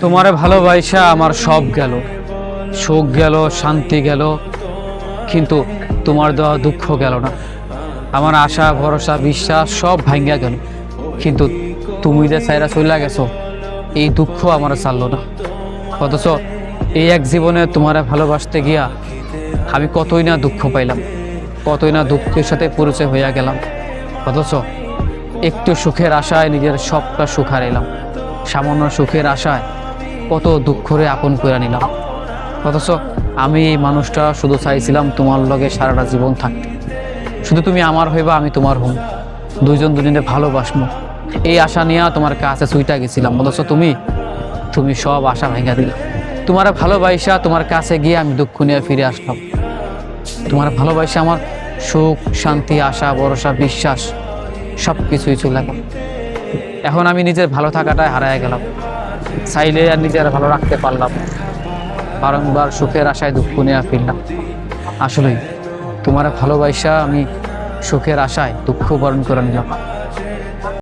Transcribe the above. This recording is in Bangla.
তোমারে ভালোবাসা আমার সব গেল, সুখ গেল, শান্তি গেল, কিন্তু তোমার দেওয়া দুঃখ গেল না। আমার আশা ভরসা বিশ্বাস সব ভাঙ্গা গেল, কিন্তু তুমি যে চাইরা চইলা গেছো এই দুঃখ আমার ছাড়লো না। অথচ এই এক জীবনে তোমারে ভালোবাসতে গিয়া আমি কতই না দুঃখ পাইলাম, কতই না দুঃখের সাথে পরিচয় হইয়া গেলাম। অথচ একটু সুখের আশায় নিজের সবটা সুখ হারাইলাম, সামান্য সুখের আশায় কত দুঃখরে আপন করে নিলাম। অথচ আমি এই মানুষটা শুধু চাইছিলাম তোমার লগে সারাটা জীবন থাকতে, শুধু তুমি আমার হইবা আমি তোমার হই, দুইজন দুজনে ভালোবাসবো এই আশা নিয়ে তোমার কাছে ছুইটা গেছিলাম। অথচ তুমি সব আশা ভেঙে দিলা। তোমার ভালোবাসা তোমার কাছে গিয়ে আমি দুঃখ নিয়ে ফিরে আসলাম। তোমার ভালোবাসা আমার সুখ শান্তি আশা ভরসা বিশ্বাস সব কিছুই চলে গেল। এখন আমি নিজের ভালো থাকাটাই হারায় গেলাম, চাইলে আর নিজের ভালো রাখতে পারলাম না। বারংবার সুখের আশায় দুঃখ নিয়ে ফিরলাম। আসলেই তোমার ভালোবাসা আমি সুখের আশায় দুঃখ বরণ করে নিলাম।